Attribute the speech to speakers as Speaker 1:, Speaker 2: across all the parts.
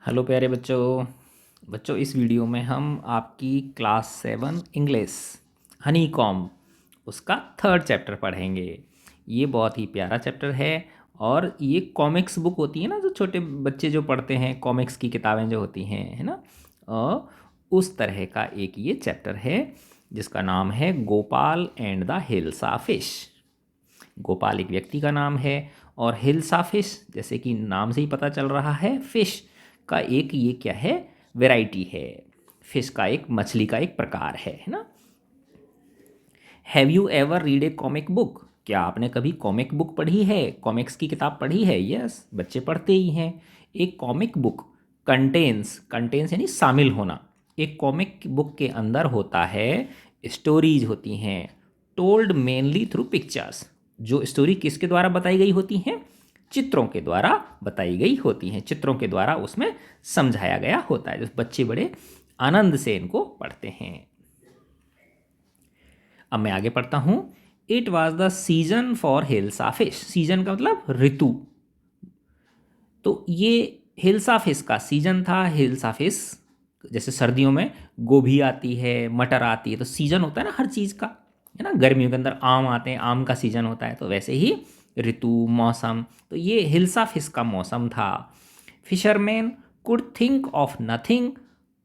Speaker 1: Hello प्यारे बच्चों। बच्चों इस वीडियो में हम आपकी क्लास 7 इंग्लिश हनी कॉम उसका थर्ड चैप्टर पढ़ेंगे। ये बहुत ही प्यारा चैप्टर है और ये कॉमिक्स बुक होती है ना, जो छोटे बच्चे जो पढ़ते हैं, कॉमिक्स की किताबें जो होती हैं, है ना। और उस तरह का एक ये चैप्टर है जिसका नाम है Gopal and the hilsa fish. Gopal एक व्यक्ति का नाम है और हिल्सा फिश, जैसे कि नाम से ही पता चल रहा है, फिश का एक ये क्या है, वैरायटी है। फिश का एक, मछली का एक प्रकार है ना। Have you ever read A comic book? क्या आपने कभी कॉमिक बुक पढ़ी है, कॉमिक्स की किताब पढ़ी है? यस, बच्चे पढ़ते ही हैं। एक कॉमिक बुक कंटेन्स, कंटेन्स यानी शामिल होना। एक कॉमिक बुक के अंदर होता है, स्टोरीज होती हैं, टोल्ड मेनली थ्रू पिक्चर्स। जो स्टोरी किसके द्वारा बताई गई होती हैं? चित्रों के द्वारा बताई गई होती हैं। चित्रों के द्वारा उसमें समझाया गया होता है, जो बच्चे बड़े आनंद से इनको पढ़ते हैं। अब मैं आगे पढ़ता हूँ। It was the season for hilsa fish. Season का मतलब ऋतु। तो ये हिल्सा फिश का सीजन था। हिल्सा फिश, जैसे सर्दियों में गोभी आती है, मटर आती है, तो सीजन होता है ना हर चीज़ का, है ना। गर्मियों के अंदर आम आते हैं, आम का सीजन होता है, तो वैसे ही ऋतु, मौसम। तो ये हिल्सा फिश का मौसम था। Fisherman could think of nothing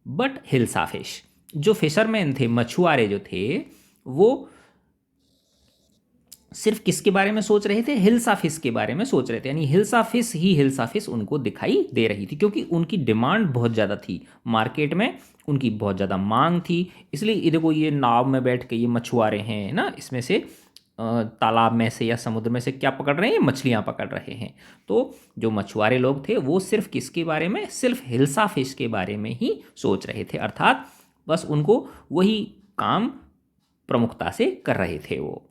Speaker 1: but hilsa fish. जो फिशरमैन थे, मछुआरे जो थे, वो सिर्फ किसके बारे में सोच रहे थे? हिल्सा फिश के बारे में सोच रहे थे। यानी हिल्सा फिश ही हिल्सा फिश उनको दिखाई दे रही थी, क्योंकि उनकी डिमांड बहुत ज़्यादा थी मार्केट में, उनकी बहुत ज़्यादा मांग थी। इसलिए ये देखो, ये नाव में बैठ के ये मछुआरे हैं ना, इसमें से तालाब में से या समुद्र में से क्या पकड़ रहे हैं? मछलियाँ पकड़ रहे हैं। तो जो मछुआरे लोग थे वो सिर्फ किसके बारे में? सिर्फ हिल्सा फिश के बारे में ही सोच रहे थे। अर्थात बस उनको वही काम प्रमुखता से कर रहे थे वो।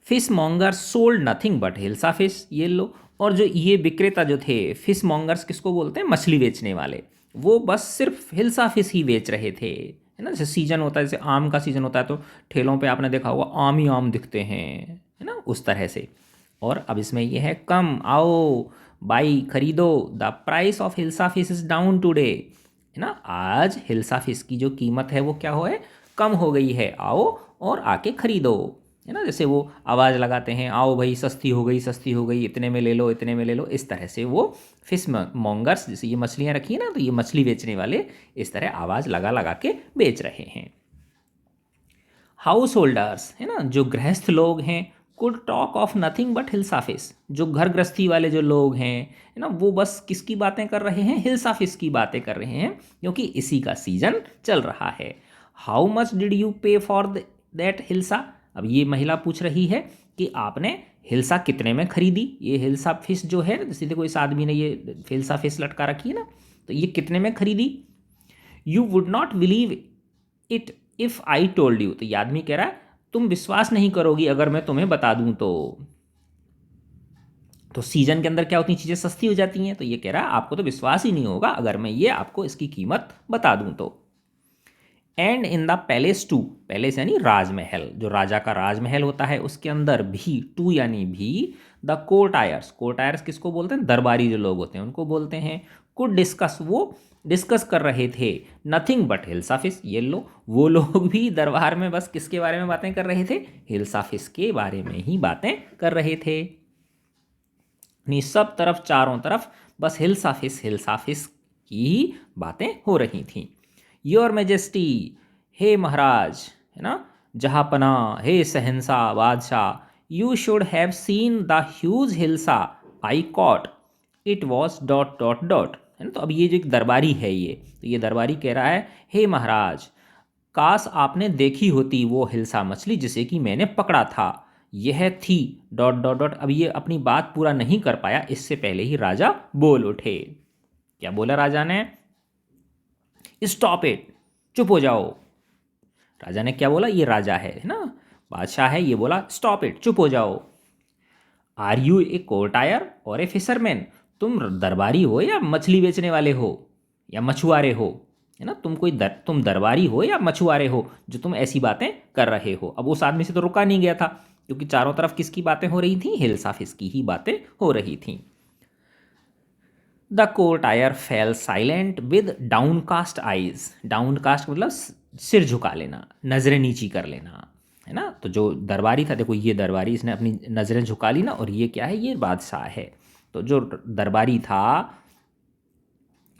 Speaker 1: Fish monger sold nothing but hilsa fish. ये लो, और जो ये विक्रेता जो थे, फिश मॉन्गर्स किसको बोलते हैं? मछली बेचने वाले। वो बस सिर्फ हिल्सा फिश ही बेच रहे थे, है ना। जैसे सीजन होता है, जैसे आम का सीजन होता है, तो ठेलों पे आपने देखा होगा आम ही आम दिखते हैं, है ना, उस तरह से। और अब इसमें ये है, कम आओ बाई खरीदो, the price of hilsa fish is down today. है ना, आज हिल्सा फिश की जो कीमत है वो क्या हो है? कम हो गई है, आओ और आके खरीदो, है ना। जैसे वो आवाज़ लगाते हैं, आओ भाई सस्ती हो गई, सस्ती हो गई, इतने में ले लो, इतने में ले लो। इस तरह से वो फिश मॉन्गर्स, जैसे ये मछलियाँ रखी है ना, तो ये मछली बेचने वाले इस तरह आवाज़ लगा लगा के बेच रहे हैं। हाउस होल्डर्स, है ना, जो गृहस्थ लोग हैं, could talk of nothing but hilsa fish. जो घर गृहस्थी वाले जो लोग हैं, है ना, वो बस किसकी बातें कर रहे हैं? हिल्सा फिश की बातें कर रहे हैं, क्योंकि इसी का सीजन चल रहा है। हाउ मच डिड यू पे फॉर दैट हिल्सा? अब ये महिला पूछ रही है कि आपने हिल्सा कितने में खरीदी? ये हिल्सा फिश जो है, जैसे देखो इस आदमी ने ये हिल्सा फिश लटका रखी है ना, तो ये कितने में खरीदी? You would not believe it if I told you. तो ये आदमी कह रहा है, तुम विश्वास नहीं करोगी अगर मैं तुम्हें बता दूं तो सीजन के अंदर क्या होती हैं, चीज़ें सस्ती हो जाती हैं। तो ये कह रहा है, आपको तो विश्वास ही नहीं होगा अगर मैं ये आपको इसकी कीमत बता दूं तो। And in the palace too, palace यानी राजमहल, जो राजा का राजमहल होता है, उसके अंदर भी, टू यानी भी, the court Aires, court Aires किसको बोलते हैं? दरबारी जो लोग होते हैं उनको बोलते हैं। कुड डिस्कस, वो डिस्कस कर रहे थे, नथिंग बट हिल्सा फिश। ये लो, वो लोग भी दरबार में बस किसके बारे में बातें कर रहे थे? हिल्सा फिश के बारे में ही बातें कर रहे थे। नहीं, सब तरफ, चारों तरफ बस हिल्सा फिश की ही बातें हो रही थीं। योर मेजेस्टी, हे महाराज, है ना, जहापना, हे शहंशाह, बादशाह, you should have seen the huge hilsa I cot, it was dot dot dot, है ना। तो अब ये जो एक दरबारी है, ये तो ये दरबारी कह रहा है, हे महाराज, काश आपने देखी होती वो हिल्सा मछली जिसे कि मैंने पकड़ा था। यह थी डॉट डॉट डॉट। अब ये अपनी बात पूरा नहीं कर पाया, इससे पहले ही राजा बोल उठे। क्या बोला राजा ने? स्टॉप इट, चुप हो जाओ। राजा ने क्या बोला? ये राजा है ना, बादशाह है, ये बोला स्टॉप इट, चुप हो जाओ। आर यू ए कोर्टायर और ए फिशरमैन? तुम दरबारी हो या मछली बेचने वाले हो या मछुआरे हो, है ना। तुम तुम दरबारी हो या मछुआरे हो जो तुम ऐसी बातें कर रहे हो? अब उस आदमी से तो रुका नहीं गया था, क्योंकि चारों तरफ किसकी बातें हो रही थी? हिल्सा फिश की ही बातें हो रही थी। The courtier fell silent with downcast eyes. Downcast मतलब सिर झुका लेना, नज़रें नीची कर लेना, है ना। तो जो दरबारी था, देखो ये दरबारी, इसने अपनी नज़रें झुका ली ना, और ये क्या है, ये बादशाह है। तो जो दरबारी था,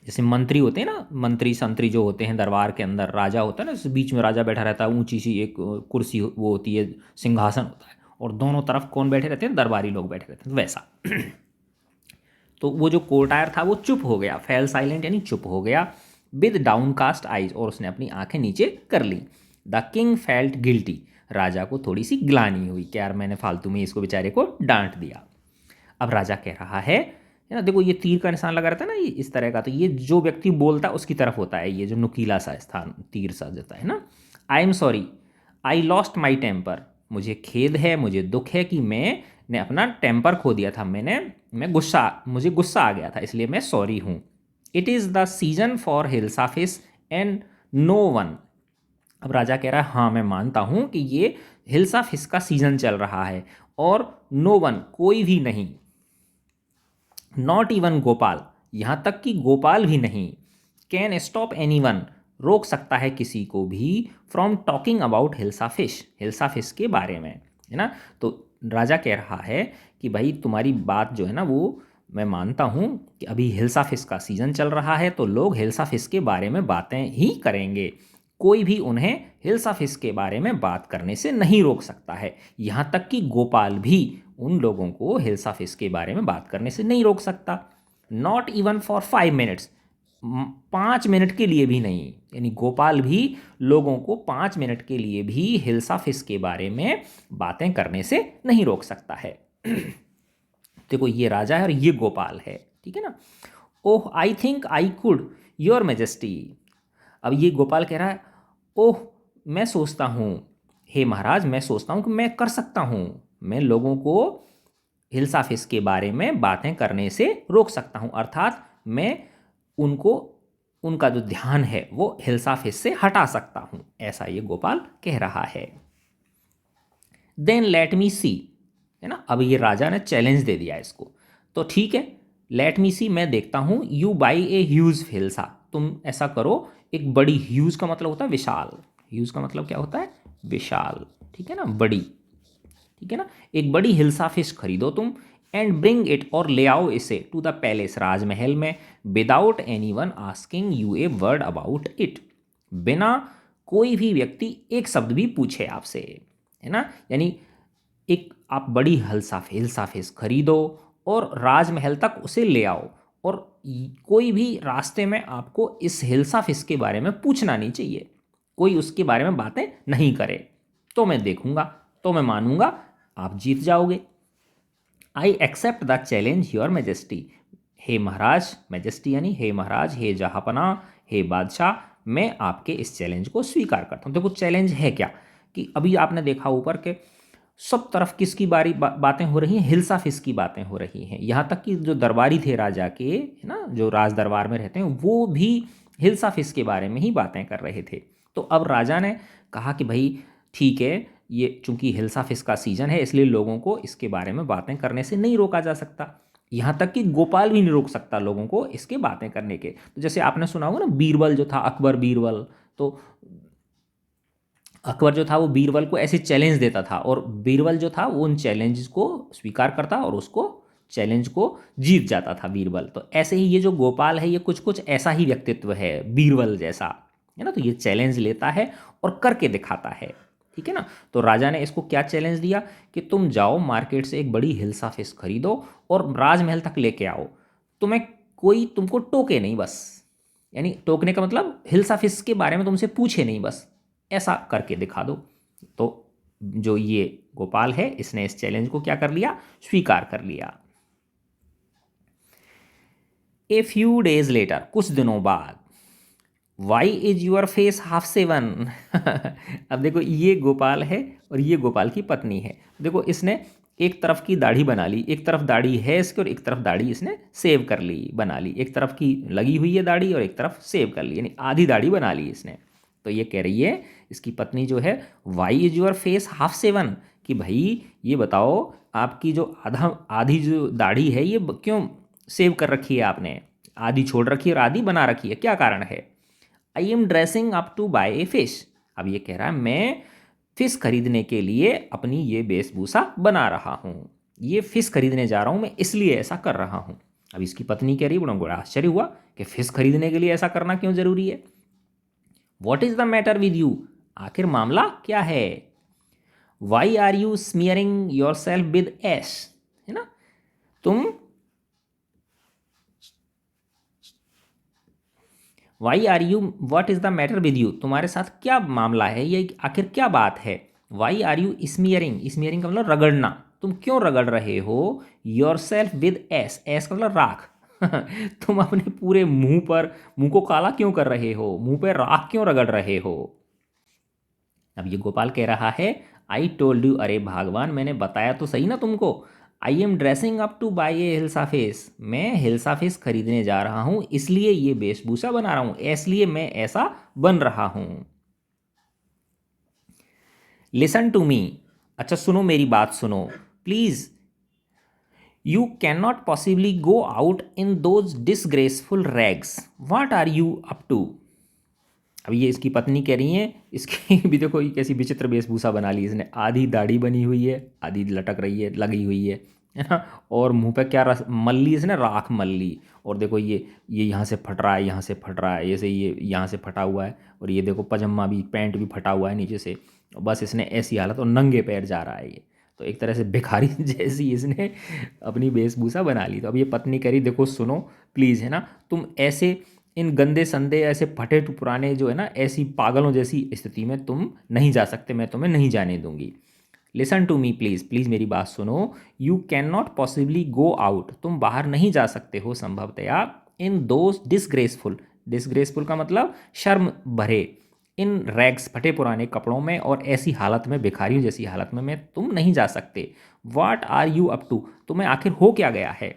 Speaker 1: जैसे मंत्री होते हैं ना, मंत्री संतरी जो होते हैं दरबार के अंदर, राजा होता है ना, बीच में राजा बैठा रहता है, ऊंची सी एक कुर्सी वो होती है, सिंहासन होता है, और दोनों तरफ कौन बैठे रहते हैं, दरबारी लोग बैठे रहते हैं, वैसा। तो वो जो कोर्टायर था वो चुप हो गया, फेल साइलेंट यानी चुप हो गया, विद डाउनकास्ट आइज, और उसने अपनी आंखें नीचे कर ली। द किंग फेल्ट गिल्टी, राजा को थोड़ी सी ग्लानि हुई कि यार मैंने फालतू में इसको बेचारे को डांट दिया। अब राजा कह रहा है ना, देखो ये तीर का निशान लगा रहता है ना, ये इस तरह का, तो ये जो व्यक्ति बोलता है उसकी तरफ होता है, ये जो नुकीला सा स्थान तीर सा जाता है ना। I am sorry, I lost my temper, मुझे खेद है, मुझे दुख है कि मैंने अपना टेम्पर खो दिया था, मुझे गुस्सा आ गया था, इसलिए मैं सॉरी हूँ। It is the season for hilsa fish and no one. अब राजा कह रहा है हाँ मैं मानता हूँ कि ये हिल्सा फिश का सीजन चल रहा है, और नो वन कोई भी नहीं, नॉट इवन गोपाल, यहाँ तक कि गोपाल भी नहीं, कैन स्टॉप एनी वन, रोक सकता है किसी को भी, from talking about hilsa fish के बारे में, है ना। तो राजा कह रहा है कि भाई तुम्हारी बात जो है ना, वो मैं मानता हूँ कि अभी हिल्सा फिश का सीज़न चल रहा है, तो लोग हिल्सा फिश के बारे में बातें ही करेंगे, कोई भी उन्हें हिल्सा फिश के बारे में बात करने से नहीं रोक सकता है, यहाँ तक कि गोपाल भी उन लोगों को हिल्सा फिश के बारे में बात करने से नहीं रोक सकता। Not even for 5 minutes, 5 minute के लिए भी नहीं, यानी गोपाल भी लोगों को 5 मिनट के लिए भी हिल्सा फिश के बारे में बातें करने से नहीं रोक सकता है। देखो ये राजा है और ये गोपाल है, ठीक है ना। Oh I think I could your majesty, अब ये गोपाल कह रहा है ओह मैं सोचता हूँ, हे महाराज मैं सोचता हूँ कि मैं कर सकता हूँ, मैं लोगों को हिल्सा फिश के बारे में बातें करने से रोक सकता हूँ, अर्थात मैं उनको, उनका जो ध्यान है वो हिल्सा फिश से हटा सकता हूँ, ऐसा ये गोपाल कह रहा है। देन लेट मी सी, है ना, अब ये राजा ने चैलेंज दे दिया इसको, तो ठीक है, लेट मी सी, मैं देखता हूँ, you by a huge hilsa, तुम ऐसा करो, एक बड़ी, ह्यूज का मतलब होता है विशाल, ह्यूज का मतलब क्या होता है, विशाल, ठीक है ना, बड़ी, ठीक है ना, एक बड़ी हिल्सा फिश खरीदो तुम, एंड ब्रिंग इट, और ले आओ इसे, टू द पैलेस, राजमहल में, without any one asking U A word about it, बिना कोई भी व्यक्ति एक शब्द भी पूछे आपसे, है ना, यानी एक आप बड़ी हिल्सा फिश खरीदो और राजमहल तक उसे ले आओ, और कोई भी रास्ते में आपको इस हिल्सा फिश के बारे में पूछना नहीं चाहिए, कोई उसके बारे में बातें नहीं करे, तो मैं देखूंगा, तो मैं मानूंगा, आप जीत जाओगे। I accept the challenge your majesty, हे महाराज, मेजेस्टी यानी हे महाराज, हे जहापना, हे बादशाह, मैं आपके इस चैलेंज को स्वीकार करता हूँ। देखो चैलेंज है क्या, कि अभी आपने देखा ऊपर के सब तरफ किसकी बातें हो रही हैं, हिल्सा फिश की बातें हो रही हैं, यहाँ तक कि जो दरबारी थे राजा के, है ना, जो राज दरबार में रहते हैं, वो भी हिल्सा फिश के बारे में ही बातें कर रहे थे। तो अब राजा ने कहा कि भाई ठीक है, ये चूंकि हिल्सा फिश का सीजन है, इसलिए लोगों को इसके बारे में बातें करने से नहीं रोका जा सकता, यहाँ तक कि गोपाल भी नहीं रोक सकता लोगों को इसके बातें करने के। तो जैसे आपने सुना होगा ना, बीरबल जो था, अकबर बीरबल, तो अकबर जो था वो बीरबल को ऐसे चैलेंज देता था, और बीरबल जो था वो उन चैलेंज को स्वीकार करता और उसको चैलेंज को जीत जाता था बीरबल। तो ऐसे ही ये जो गोपाल है, ये कुछ कुछ ऐसा ही व्यक्तित्व है बीरबल जैसा, है ना। तो ये चैलेंज लेता है और करके दिखाता है, ठीक है ना। तो राजा ने इसको क्या चैलेंज दिया कि तुम जाओ मार्केट से एक बड़ी हिल्सा फिश खरीदो और राजमहल तक लेके आओ, तुम्हें कोई तुमको टोके नहीं, बस, यानी टोकने का मतलब हिल्सा फिश के बारे में तुमसे पूछे नहीं, बस ऐसा करके दिखा दो। तो जो ये गोपाल है, इसने इस चैलेंज को क्या कर लिया, स्वीकार कर लिया। ए फ्यू डेज लेटर, कुछ दिनों बाद, why is your face half shaven. अब देखो ये गोपाल है और ये गोपाल की पत्नी है, देखो इसने एक तरफ की दाढ़ी बना ली, एक तरफ दाढ़ी है इसकी और एक तरफ दाढ़ी इसने सेव कर ली, बना ली, एक तरफ की लगी हुई है दाढ़ी और एक तरफ सेव कर ली, यानी आधी दाढ़ी बना ली इसने। तो ये कह रही है इसकी पत्नी जो है, why is your face half shaven, कि भाई ये बताओ आपकी जो आधी जो दाढ़ी है ये क्यों सेव कर रखी है आपने, आधी छोड़ रखी है और आधी बना रखी है, क्या कारण है? I am dressing up to buy a fish. अब ये कह रहा है मैं फिश खरीदने के लिए अपनी ये वेशभूषा बना रहा हूँ, ये फिश खरीदने जा रहा हूँ मैं, इसलिए ऐसा कर रहा हूँ। अब इसकी पत्नी कह रही है, बड़ा आश्चर्य हुआ कि फिश खरीदने के लिए ऐसा करना क्यों जरूरी है। What is the matter with you, आखिर मामला क्या है? Why are you smearing yourself with ash, है ना, तुम why are you, what is the matter with you, तुम्हारे साथ क्या मामला है, ये आखिर क्या बात है? Why are you smearing, smearing का मतलब रगड़ना, तुम क्यों रगड़ रहे हो? Yourself with ash, ash का मतलब राख तुम अपने पूरे मुंह पर, मुंह को काला क्यों कर रहे हो, मुंह पे राख क्यों रगड़ रहे हो? अब ये गोपाल कह रहा है, आई टोल्ड यू, अरे भगवान मैंने बताया तो सही ना तुमको, आई am dressing up two by A hilsa face, मैं हिल्सा फेस खरीदने जा रहा हूँ इसलिए ये वेशभूषा बना रहा हूँ, इसलिए मैं ऐसा बन रहा हूँ। लिसन टू मी, अच्छा सुनो मेरी बात सुनो please, you can not possibly go out in those disgraceful rags, what are you up to. अब ये इसकी पत्नी कह रही है, इसकी भी देखो ये कैसी विचित्र वेशभूषा बना ली इसने, आधी दाढ़ी बनी हुई है, आधी लटक रही है, लगी हुई है ना, और मुंह पे क्या रस मल ली इसने, राख मल ली, और देखो ये यहाँ से फट रहा है, यहाँ से फट रहा है, ऐसे ये यहाँ से फटा हुआ है, और ये देखो पजामा भी, पैंट भी फटा हुआ है नीचे से, बस इसने ऐसी हालत, और नंगे पैर जा रहा है ये, तो एक तरह से भिखारी जैसी इसने अपनी वेशभूषा बना ली। तो अब ये पत्नी कह रही देखो सुनो प्लीज़, है ना, तुम ऐसे इन गंदे संदे ऐसे फटे पुराने जो है ना, ऐसी पागलों जैसी स्थिति में तुम नहीं जा सकते, मैं तुम्हें नहीं जाने दूंगी। Listen to me please, please मेरी बात सुनो, you can not possibly go out, तुम बाहर नहीं जा सकते हो संभवतया, इन दोज डिसग्रेसफुल, डिसग्रेसफुल का मतलब शर्म भरे, इन रैग्स फटे पुराने कपड़ों में और ऐसी हालत में, भिखारियों जैसी हालत में मैं तुम नहीं जा सकते। What are you up to, तुम्हें आखिर हो क्या गया है?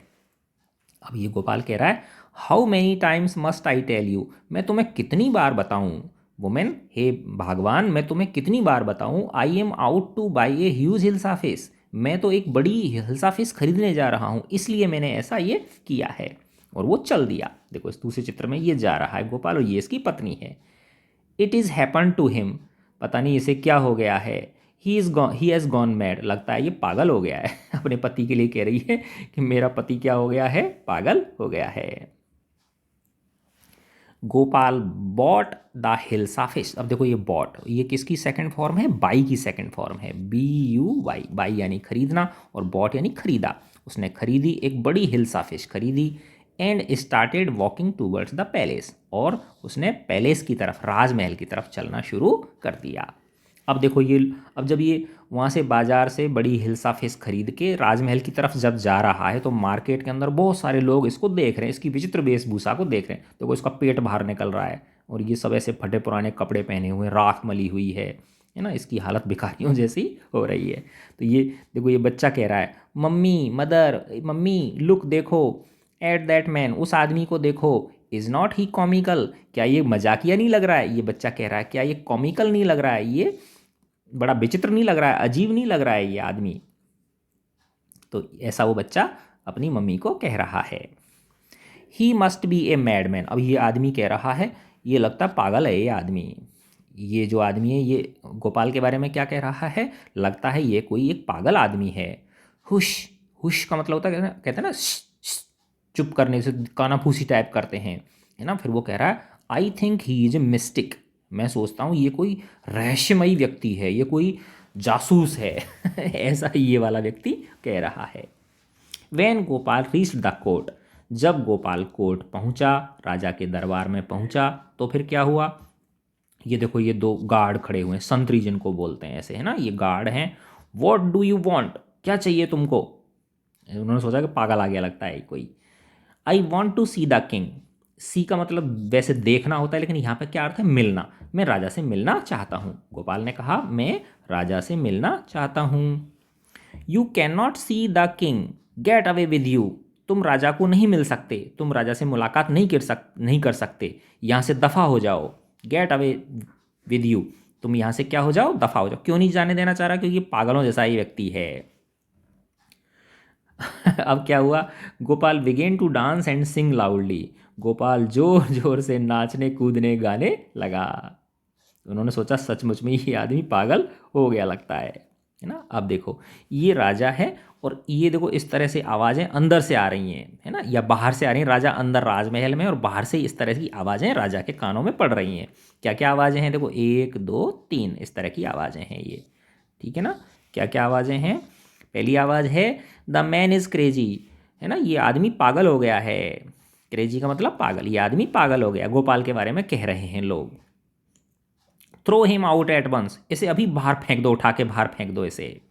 Speaker 1: अब ये गोपाल कह रहा है, how many times must I tell you, मैं तुम्हें कितनी बार बताऊं, वुमेन, हे भगवान मैं तुम्हें कितनी बार बताऊं, I am out two by a huge hilsa face, मैं तो एक बड़ी हिल्सा फेस खरीदने जा रहा हूं इसलिए मैंने ऐसा ये किया है। और वो चल दिया, देखो इस दूसरे चित्र में ये जा रहा है गोपाल और ये इसकी पत्नी है। It is happen to him, पता नहीं इसे क्या हो गया है, ही हैज़ गॉन मैड, लगता है ये पागल हो गया है अपने पति के लिए कह रही है कि मेरा पति क्या हो गया है, पागल हो गया है। Gopal bought the hilsa fish, अब देखो ये बॉट, ये किसकी सेकंड फॉर्म है, बाई की सेकंड फॉर्म है, बी यू वाई, बाई यानी खरीदना और बॉट यानी खरीदा, उसने खरीदी एक बड़ी हिल्सा फिश खरीदी, and started walking towards the palace, और उसने पैलेस की तरफ, राजमहल की तरफ चलना शुरू कर दिया। अब देखो ये, अब जब ये वहाँ से बाजार से बड़ी हिल्सा फिश खरीद के राजमहल की तरफ जब जा रहा है तो मार्केट के अंदर बहुत सारे लोग इसको देख रहे हैं, इसकी विचित्र वेशभूषा को देख रहे हैं, देखो इसका पेट बाहर निकल रहा है और ये सब ऐसे फटे पुराने कपड़े पहने हुए, राख मली हुई है ना, इसकी हालत भिखारियों जैसी हो रही है। तो ये देखो ये बच्चा कह रहा है, मम्मी, मदर, मम्मी लुक, देखो, एट दैट मैन, उस आदमी को देखो, इज़ नॉट ही कॉमिकल, क्या ये मजाकिया नहीं लग रहा है, ये बच्चा कह रहा है क्या ये कॉमिकल नहीं लग रहा है, ये बड़ा विचित्र नहीं लग रहा है, अजीब नहीं लग रहा है ये आदमी। तो ऐसा वो बच्चा अपनी मम्मी को कह रहा है। He must be a madman, अब ये आदमी कह रहा है ये लगता पागल है ये आदमी, ये जो आदमी है ये गोपाल के बारे में क्या कह रहा है, लगता है ये कोई एक पागल आदमी है। हुश, हुश का मतलब होता है कहते हैं ना चुप करने से, कानाफूसी टाइप करते हैं, है ना। फिर वो कह रहा है, I think he is a mystic, मैं सोचता हूँ ये कोई रहस्यमयी व्यक्ति है, ये कोई जासूस है ऐसा ये वाला व्यक्ति कह रहा है। When Gopal reached the court, जब गोपाल कोर्ट पहुंचा, राजा के दरबार में पहुंचा, तो फिर क्या हुआ, ये देखो ये दो गार्ड खड़े हुए हैं, संतरी जिनको बोलते हैं ऐसे, है ना, ये गार्ड हैं। व्हाट डू यू वांट, क्या चाहिए तुमको, उन्होंने सोचा कि पागल आ गया लगता है कोई। I want to see the king, see का मतलब वैसे देखना होता है लेकिन यहाँ पे क्या अर्थ है, मिलना, मैं राजा से मिलना चाहता हूँ। गोपाल ने कहा मैं राजा से मिलना चाहता हूँ। You can not C the king, get away with you, तुम राजा को नहीं मिल सकते, तुम राजा से मुलाकात नहीं कर सकते, यहाँ से दफ़ा हो जाओ। गेट अवे विद यू, तुम यहाँ से क्या हो जाओ, दफ़ा हो जाओ। क्यों नहीं जाने देना चाह रहा, क्योंकि पागलों जैसा ही व्यक्ति है। अब क्या हुआ, Gopal began to dance and sing loudly, Gopal जोर जोर से नाचने कूदने गाने लगा। उन्होंने सोचा सचमुच में ये आदमी पागल हो गया लगता है ना। अब देखो ये राजा है और ये देखो इस तरह से आवाज़ें अंदर से आ रही हैं, है ना, या बाहर से आ रही हैं। राजा अंदर राजमहल में और बाहर से इस तरह की आवाज़ें राजा के कानों में पड़ रही हैं। क्या क्या आवाज़ें हैं, देखो 1 2 3 इस तरह की आवाज़ें हैं ये, ठीक है ना। क्या क्या आवाज़ें हैं, पहली आवाज़ है द मैन इज़ क्रेजी, है ना, ये आदमी पागल हो गया है। क्रेजी का मतलब पागल, ये आदमी पागल हो गया, गोपाल के बारे में कह रहे हैं लोग। Throw him out at once, इसे अभी बाहर फेंक दो, उठा के बाहर फेंक दो इसे।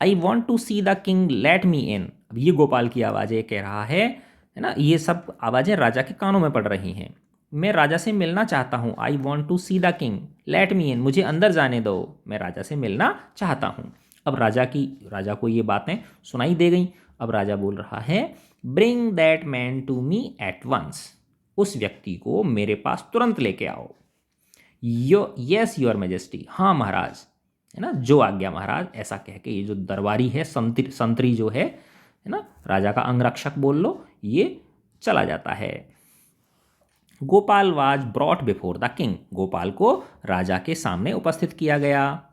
Speaker 1: I want to see the king let me in, अब ये गोपाल की आवाज़ें कह रहा है ना, ये सब आवाज़ें राजा के कानों में पड़ रही हैं। मैं राजा से मिलना चाहता हूँ, I want to see the king let me in, मुझे अंदर जाने दो, मैं राजा से मिलना चाहता हूँ। अब राजा को ये बातें सुनाई दे गई। अब राजा बोल रहा है bring that man to me at once, उस व्यक्ति को मेरे पास तुरंत लेके आओ। यस योर मेजेस्टी, हाँ महाराज, है ना, जो आज्ञा महाराज, ऐसा कह के ये जो दरबारी है, संतरी जो है ना, राजा का अंगरक्षक बोल लो, ये चला जाता है। Gopal was brought before the king, Gopal को राजा के सामने उपस्थित किया गया।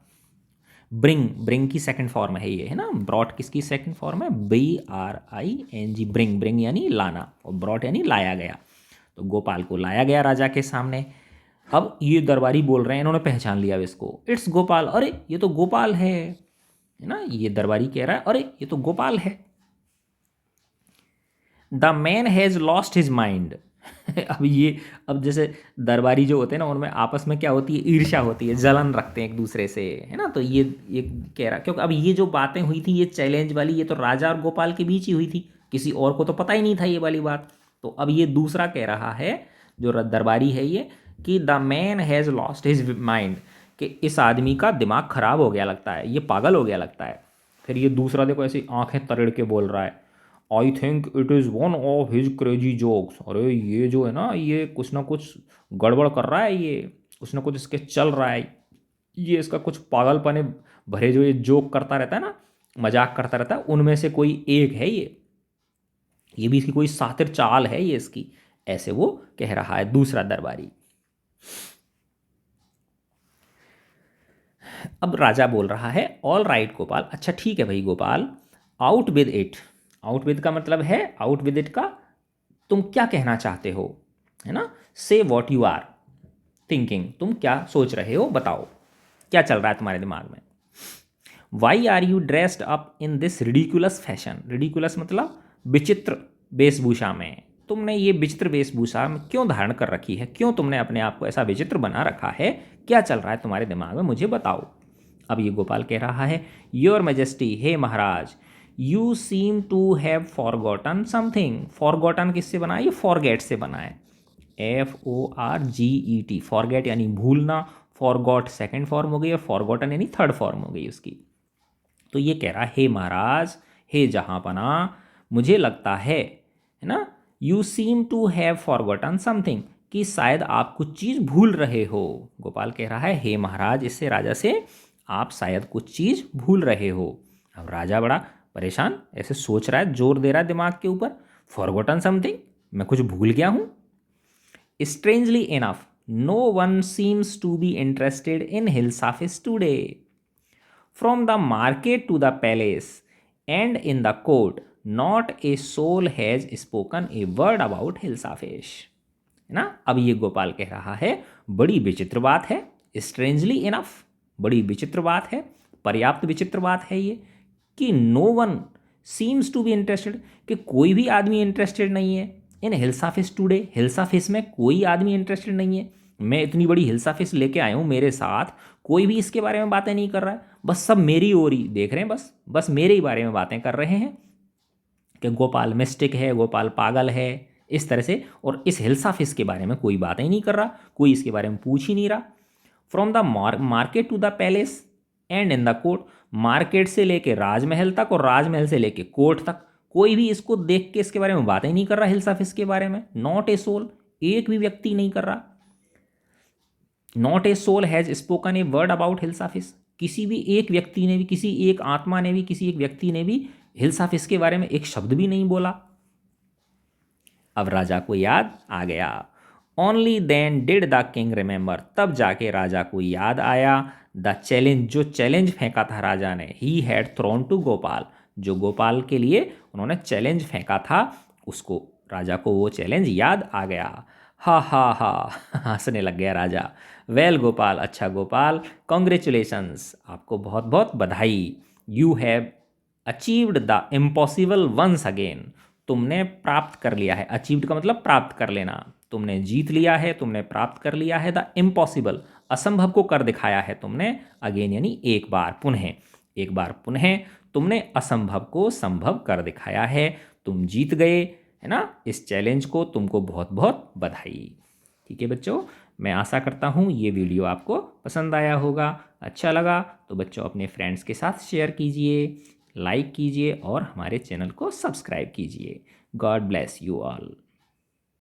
Speaker 1: ब्रिंग की सेकंड फॉर्म है ये, है ना, ब्रॉट किसकी सेकंड फॉर्म है, BRING, ब्रिंग यानी लाना, और ब्रॉट यानी लाया गया। तो गोपाल को लाया गया राजा के सामने। अब ये दरबारी बोल रहे हैं, इन्होंने पहचान लिया इसको, इट्स गोपाल, अरे ये तो गोपाल है ना, ये दरबारी कह रहा है अरे ये तो गोपाल है। The man has lost his mind. अब जैसे दरबारी जो होते हैं ना, उनमें आपस में क्या होती है, ईर्ष्या होती है, जलन रखते हैं एक दूसरे से, है ना। तो ये कह रहा, क्योंकि अब ये जो बातें हुई थी, ये चैलेंज वाली, ये तो राजा और गोपाल के बीच ही हुई थी, किसी और को तो पता ही नहीं था ये वाली बात। तो अब ये दूसरा कह रहा है, जो दरबारी है ये, कि the man has lost his mind, कि इस आदमी का दिमाग खराब हो गया लगता है, ये पागल हो गया लगता है। फिर ये दूसरा देखो ऐसी आंखें तरेड़ के बोल रहा है, I think it is one of his crazy jokes, अरे ये जो है ना, ये कुछ ना कुछ गड़बड़ कर रहा है, ये कुछ ना कुछ इसके चल रहा है, ये इसका कुछ पागलपने भरे जो ये जोक करता रहता है ना, मजाक करता रहता है, उनमें से कोई एक है ये भी इसकी कोई सातिर चाल है ये इसकी, ऐसे वो कह रहा है दूसरा दरबारी। अब राजा बोल रहा है ऑल राइट गोपाल, अच्छा ठीक है भाई Gopal, out with it, out with का मतलब है आउट विद इट का तुम क्या कहना चाहते हो, है ना, से वॉट यू आर थिंकिंग, तुम क्या सोच रहे हो, बताओ क्या चल रहा है तुम्हारे दिमाग में। Why are you dressed up in this ridiculous fashion, ridiculous मतलब विचित्र वेशभूषा में, तुमने ये विचित्र वेशभूषा में क्यों धारण कर रखी है, क्यों तुमने अपने आप को ऐसा विचित्र बना रखा है, क्या चल रहा है तुम्हारे दिमाग में, मुझे बताओ। अब ये गोपाल कह रहा है योर मेजेस्टी, हे महाराज, you seem to have forgotten something, forgotten किससे बना है, ये फॉरगेट से बना है, FORGET, फॉरगेट यानी भूलना, फॉरगॉट सेकेंड फॉर्म हो गई और फॉरगॉटन यानी थर्ड फॉर्म हो गई उसकी। तो ये कह रहा है हे महाराज, हे जहाँपना, मुझे लगता है ना, you seem to have forgotten something, कि शायद आप कुछ चीज़ भूल रहे हो। गोपाल कह रहा है हे महाराज, इससे राजा से, आप शायद कुछ चीज़ भूल रहे हो। अब राजा बड़ा परेशान ऐसे सोच रहा है, जोर दे रहा है दिमाग के ऊपर, फॉरगॉटन समथिंग, मैं कुछ भूल गया हूँ। Strangely enough no one seems to be interested in hills office today, from the market to the palace and in the court not a soul has spoken a word about hilsa fish, है ना। अब ये गोपाल कह रहा है बड़ी विचित्र बात है, स्ट्रेंजली इनफ, बड़ी विचित्र बात है, पर्याप्त विचित्र बात है ये, कि no one seems to be interested, कि कोई भी आदमी इंटरेस्टेड नहीं है in hills office today, hills office में कोई आदमी इंटरेस्टेड नहीं है, मैं इतनी बड़ी हिल्स ऑफिस लेके आया हूँ मेरे साथ, कोई भी इसके बारे में बातें नहीं कर रहा है, बस सब मेरी ओर ही देख रहे हैं, बस मेरे ही बारे में बातें कर रहे हैं, कि गोपाल मिस्टिक है, गोपाल पागल है, इस तरह से, और इस हिल्स ऑफिस के बारे में कोई बातें ही नहीं कर रहा, कोई इसके बारे में पूछ ही नहीं रहा। From the market to the palace and in the court, market से लेके राजमहल तक और राजमहल से लेके कोर्ट तक, कोई भी इसको देख के इसके बारे में बातें ही नहीं कर रहा, हिल्स ऑफिस के बारे में, नॉट ए सोल, एक भी व्यक्ति नहीं कर रहा, not a soul has spoken a word about hilsa fish, किसी भी एक व्यक्ति ने भी, किसी एक आत्मा ने भी, किसी एक व्यक्ति ने भी हिल साफ इसके बारे में एक शब्द भी नहीं बोला। अब राजा को याद आ गया। Only then did the king remember, तब जाके राजा को याद आया। द चैलेंज, जो चैलेंज फेंका था राजा ने, he had thrown to Gopal, जो गोपाल के लिए उन्होंने चैलेंज फेंका था, उसको राजा को वो चैलेंज याद आ गया। हा हा हा हंसने लग गया राजा। वेल गोपाल, अच्छा गोपाल, कॉन्ग्रेचुलेशंस, आपको बहुत बहुत बधाई। You have achieved the impossible once again, तुमने प्राप्त कर लिया है। अचीव्ड का मतलब प्राप्त कर लेना, तुमने जीत लिया है, तुमने प्राप्त कर लिया है। द इम्पॉसिबल, असंभव को कर दिखाया है तुमने। अगेन यानी एक बार, पुनः, एक बार पुनः तुमने असंभव को संभव कर दिखाया है। तुम जीत गए, है ना, इस चैलेंज को। तुमको बहुत बहुत बधाई। ठीक है बच्चों, मैं आशा करता हूँ ये वीडियो आपको पसंद आया होगा। अच्छा लगा तो बच्चों अपने फ्रेंड्स के साथ शेयर कीजिए, लाइक कीजिए और हमारे चैनल को सब्सक्राइब कीजिए। God bless you all.